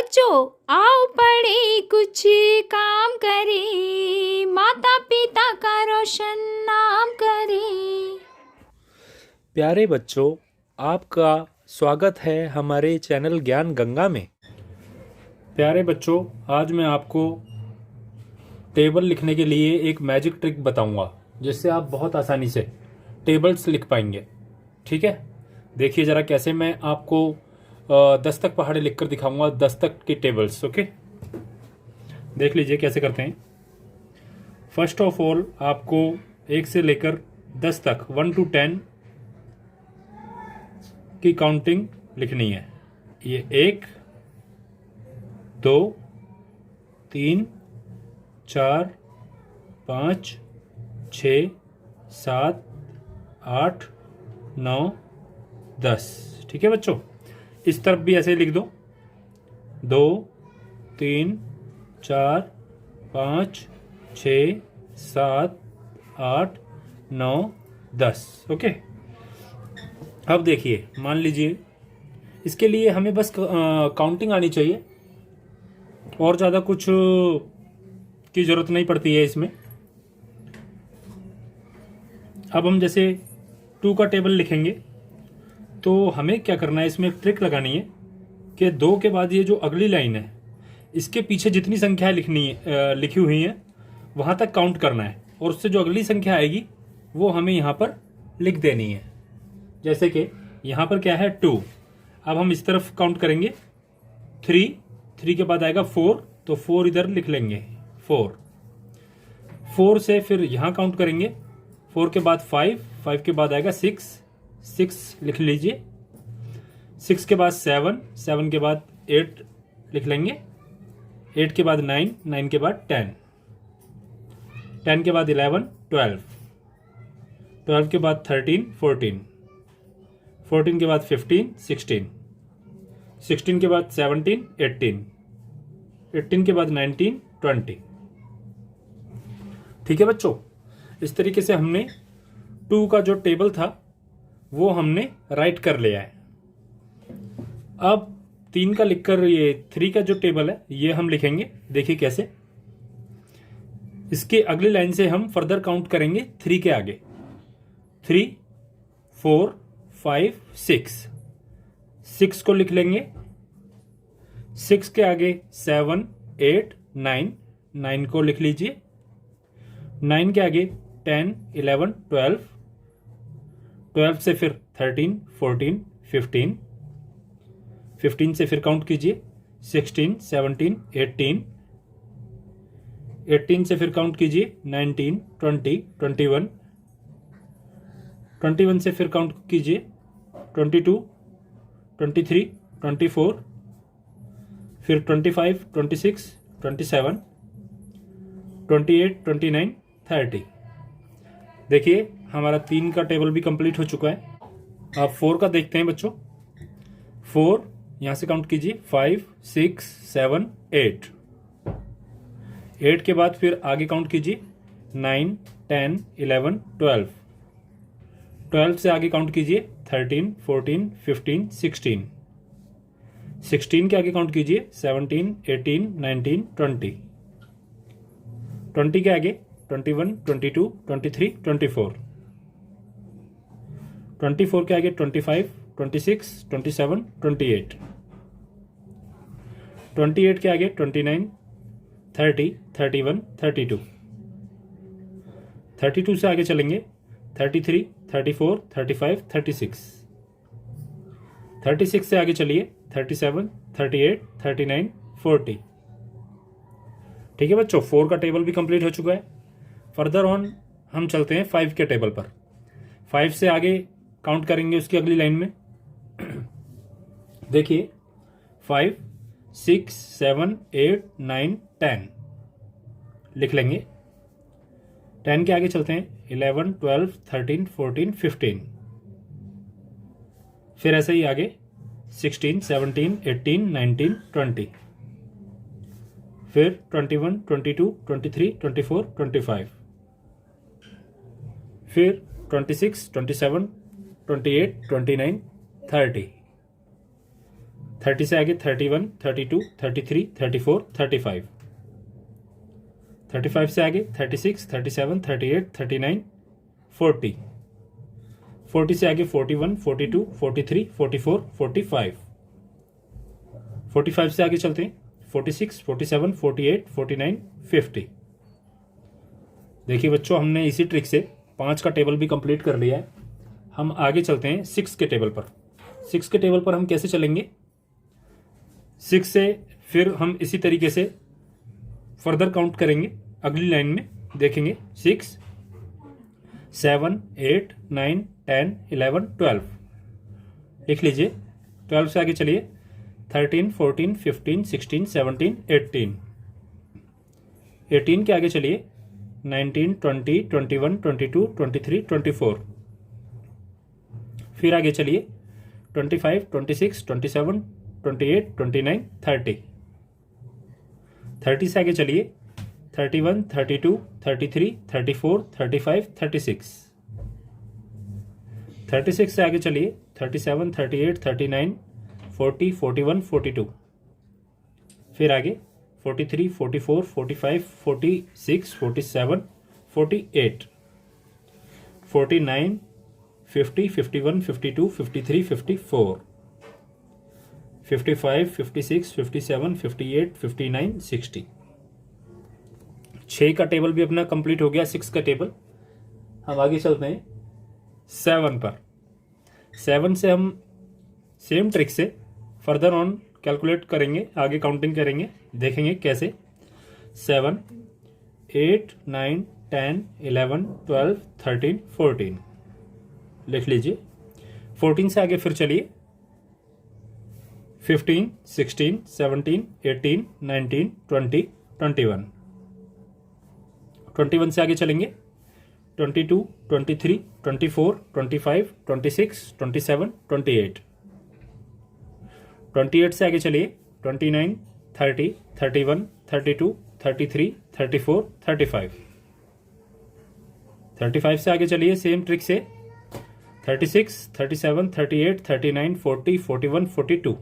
बच्चों आओ पढ़े कुछ काम करें, माता पिता का रोशन नाम करें। प्यारे बच्चों, आपका स्वागत है हमारे चैनल ज्ञान गंगा में। प्यारे बच्चों, आज मैं आपको टेबल लिखने के लिए एक मैजिक ट्रिक बताऊंगा, जिससे आप बहुत आसानी से टेबल्स लिख पाएंगे। ठीक है, देखिए ज़रा कैसे मैं आपको 10 तक पहाड़े लिखकर दिखाऊंगा, 10 तक की टेबल्स। ओके, देख लीजिए कैसे करते हैं। फर्स्ट ऑफ ऑल आपको 1 से लेकर 10 तक 1 to 10 की काउंटिंग लिखनी है। ये 1 2 3 4 5 6 7 8 9 10। ठीक है बच्चों, इस तरफ भी ऐसे लिख दो। 2 3 4 5 6 7 8 9 10। ओके, अब देखिए, मान लीजिए इसके लिए हमें बस काउंटिंग आनी चाहिए, और ज़्यादा कुछ की ज़रूरत नहीं पड़ती है इसमें। अब हम जैसे 2 का टेबल लिखेंगे, तो हमें क्या करना है, इसमें एक ट्रिक लगानी है कि 2 के बाद ये जो अगली लाइन है, इसके पीछे जितनी संख्या लिखी हुई है वहाँ तक काउंट करना है, और उससे जो अगली संख्या आएगी वो हमें यहाँ पर लिख देनी है। जैसे कि यहाँ पर क्या है 2, अब हम इस तरफ काउंट करेंगे 3 के बाद आएगा 4, तो 4 इधर लिख लेंगे 4 से फिर यहाँ काउंट करेंगे 4 के बाद 5 के बाद आएगा 6 लिख लीजिए। 6 के बाद 7 के बाद 8 लिख लेंगे। 8 के बाद 9 के बाद 10 के बाद 11 12 के बाद 13 14 के बाद 15 16 के बाद 17 18 के बाद 19 20। ठीक है बच्चों, इस तरीके से हमने 2 का जो टेबल था वो हमने राइट कर लिया है। अब 3 का लिखकर ये 3 का जो टेबल है ये हम लिखेंगे। देखिए कैसे, इसके अगली लाइन से हम फर्दर काउंट करेंगे 3 के आगे। 3 4 5 6 को लिख लेंगे। 6 के आगे 7 8 9 को लिख लीजिए। 9 के आगे 10 11 12 से फिर 13 14 15 से फिर काउंट कीजिए 16 17 18 से फिर काउंट कीजिए 19 20 21 से फिर काउंट कीजिए 22 23 24, फिर 25 26 27 28 29 30। देखिए हमारा 3 का टेबल भी कंप्लीट हो चुका है। अब 4 का देखते हैं बच्चों। 4 यहाँ से काउंट कीजिए 5 6 7 8 के बाद फिर आगे काउंट कीजिए 9 10 11 12 से आगे काउंट कीजिए 13 14 15 16 के आगे काउंट कीजिए 17 18 19 20 के आगे 21 22 23 24 के आगे 25 26 27 28 के आगे 29 30 31 32 से आगे चलेंगे 33 34 35 36 से आगे चलिए 37 38 39 40। ठीक है बच्चों, 4 का टेबल भी कंप्लीट हो चुका है। फर्दर ऑन हम चलते हैं 5 के टेबल पर। 5 से आगे काउंट करेंगे उसकी अगली लाइन में। देखिए 5 6 7 8 9 10 लिख लेंगे। 10 के आगे चलते हैं 11 12 13 14 15, फिर ऐसे ही आगे 16 17 18 19 20, फिर 21 22 23 24 25, फिर 26 27 28 29 30, 30 से आगे 31, 32, 33, 34, 35, 35 से आगे 36, 37, 38, 39, 40, 40 से आगे 41, 42, 43, 44, 45, 45 से आगे चलते हैं 46, 47, 48, 49, 50। देखिए बच्चों, हमने इसी ट्रिक से 5 का टेबल भी कंप्लीट कर लिया है। हम आगे चलते हैं 6 के टेबल पर। 6 के टेबल पर हम कैसे चलेंगे? 6 से फिर हम इसी तरीके से फर्दर काउंट करेंगे। अगली लाइन में देखेंगे 6, 7, 8, 9, 10, 11, 12। लिख लीजिए। 12 से आगे चलिए 13, 14, 15, 16, 17, 18। 18 के आगे चलिए 19, 20, 21, 22, 23, 24। फिर आगे चलिए 25, 26, 27, 28, 29, 30। 30 से आगे चलिए 31, 32, 33, 34, 35, 36। 36 से आगे चलिए 37, 38, 39, 40, 41, 42। फिर आगे 43, 44, 45, 46, 47, 48, 49, 50, 51, 52, 53, 54, 55, 56, 57, 58, 59, 60। 6 का टेबल भी अपना कंप्लीट हो गया। 6 का टेबल। हम आगे चलते हैं 7 पर। 7 से हम सेम ट्रिक से फर्दर ऑन कैलकुलेट करेंगे, आगे काउंटिंग करेंगे, देखेंगे कैसे। 7, 8, 9, 10, 11, 12, 13, 14। लिख लीजिए। 14 से आगे फिर चलिए 15, 16, 17, 18, 19, 20, 21। 21 से आगे चलेंगे 22, 23, 24, 25, 26, 27, 28। 28 से आगे चलिए 29, 30, 31, 32, 33, 34, 35। 35 से आगे चलिए सेम ट्रिक से 36, 37, 38, 39, 40, 41, 42।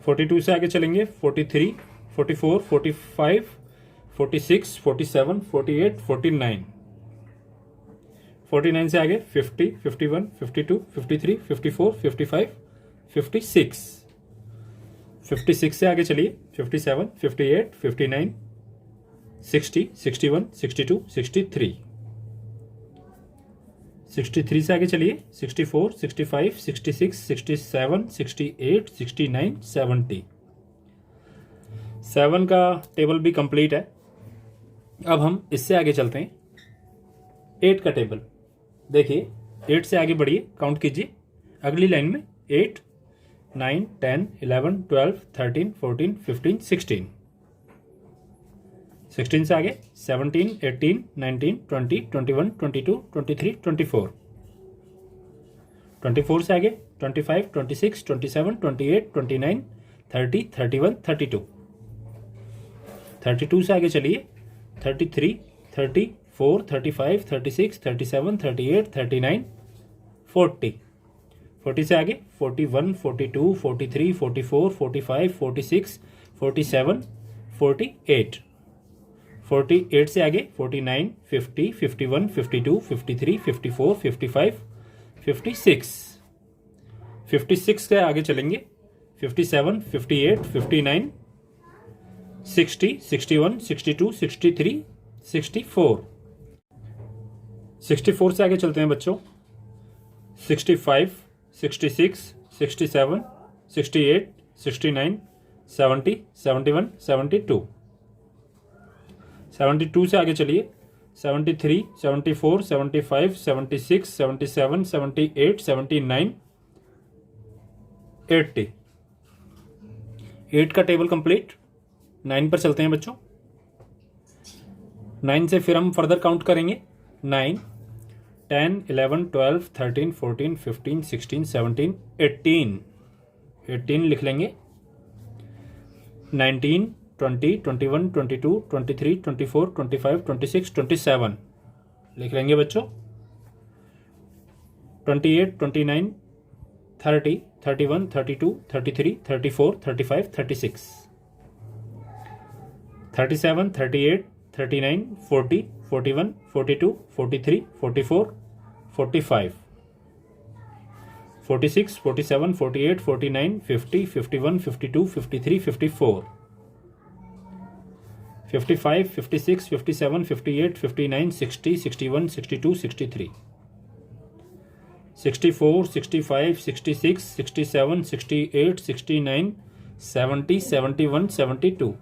42 से आगे चलेंगे 43, 44, 45, 46, 47, 48, 49। 49 से आगे 50, 51, 52, 53, 54, 55, 56। 56 से आगे चलिए 57, 58, 59, 60, 61, 62, 63। 63 से आगे चलिए 64, 65, 66, 67, 68, 69, 70। 7 का टेबल भी कंप्लीट है। अब हम इससे आगे चलते हैं 8 का टेबल। देखिए 8 से आगे बढ़िए, काउंट कीजिए। अगली लाइन में 8, 9, 10, 11, 12, 13, 14, 15, 16। 16 से आगे 17, 18, 19, 20, 21, 22, 23, 24। 24 से आगे 25, 26, 27, 28, 29, 30, 31, 32। 32 से आगे चलिए 33, 34, 35, 36, 37, 38, 39, 40। 40 से आगे 41, 42, 43, 44, 45, 46, 47, 48। 48 से आगे 49, 50, 51, 52, 53, 54, 55, 56। 56 से आगे चलेंगे 57, 58, 59, 60, 61, 62, 63, 64। 64 से आगे चलते हैं बच्चों 65, 66, 67, 68, 69, 70, 71, 72। 72 से आगे चलिए 73, 74, 75, 76, 77, 78, 79, 80। 8 का टेबल कंप्लीट। 9 पर चलते हैं बच्चों। 9 से फिर हम फर्दर काउंट करेंगे 9, 10, 11, 12, 13, 14, 15, 16, 17, 18। 18 लिख लेंगे। 19, 20, 21, 22, 23, 24, 25, 26, 27 लिख लेंगे बच्चों। 28, 29, 30, 31, 32, 33, 34, 35, 36, 37, 38, 39, 40, 41, 42, 43, 44, 45, 46, 47, 48, 49, 50, 51, 52, 53, 54, 55, 56, 57, 58, 59, 60, 61, 62, 63, 64, 65, 66, 67, 68, 69, 70, 71, 72,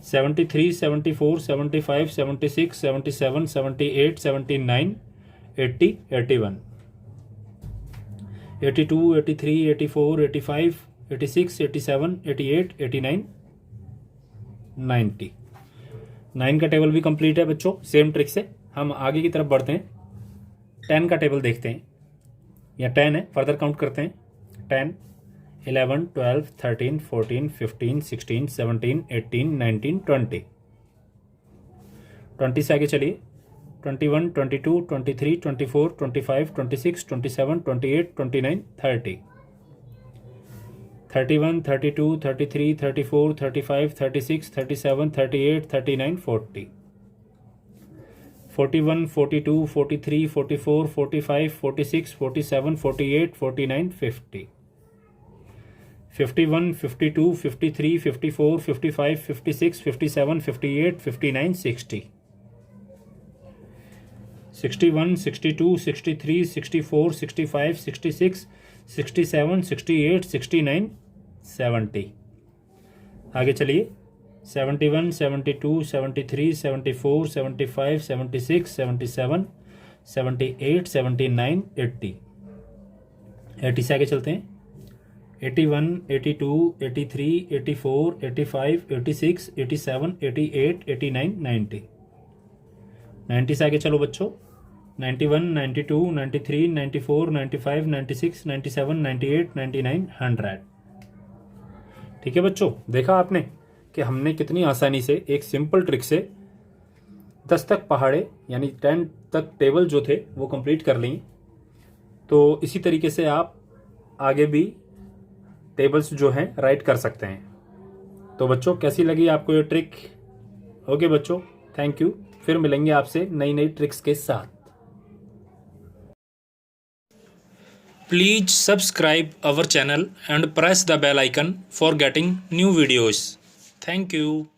73, 74, 75, 76, 77, 78, 79, 80, 81, 82, 83, 84, 85, 86, 87, 88, 89, 90। 9 का टेबल भी कंप्लीट है बच्चों। सेम ट्रिक से हम आगे की तरफ बढ़ते हैं। 10 का टेबल देखते हैं, या 10 है, फर्दर काउंट करते हैं। 10, 11, 12, 13, 14, 15, 16, 17, 18, 19, 20। 20 से आगे चलिए। 21, 22, 23, 24, 25, 26, 27, 28, 29, 30, 31, 32, 33, 34, 35, 36, 37, 38, 39, 40, 41, 42, 43, 44, 45, 46, 47, 48, 49, 50, 51, 52, 53, 54, 55, 56, 57, 58, 59, 60, 61, 62, 63, 64, 65, 66, 67, 68, 69, 70। आगे चलिए। 71, 72, 73, 74, 75, 76, 77, 78, 79, 80। 80 से आगे चलते हैं। 81, 82, 83, 84, 85, 86, 87, 88, 89, 90। 90 से आगे चलो बच्चों। 91, 92, 93, 94, 95, 96, 97, 98, 99, 100। ठीक है बच्चों, देखा आपने कि हमने कितनी आसानी से एक सिंपल ट्रिक से 10 तक पहाड़े यानी 10 तक टेबल जो थे वो कंप्लीट कर ली। तो इसी तरीके से आप आगे भी टेबल्स जो हैं राइट कर सकते हैं। तो बच्चों, कैसी लगी आपको ये ट्रिक? ओके बच्चों, थैंक यू। फिर मिलेंगे आपसे नई नई ट्रिक्स के साथ। Please subscribe our channel and press the bell icon for getting new videos. Thank you.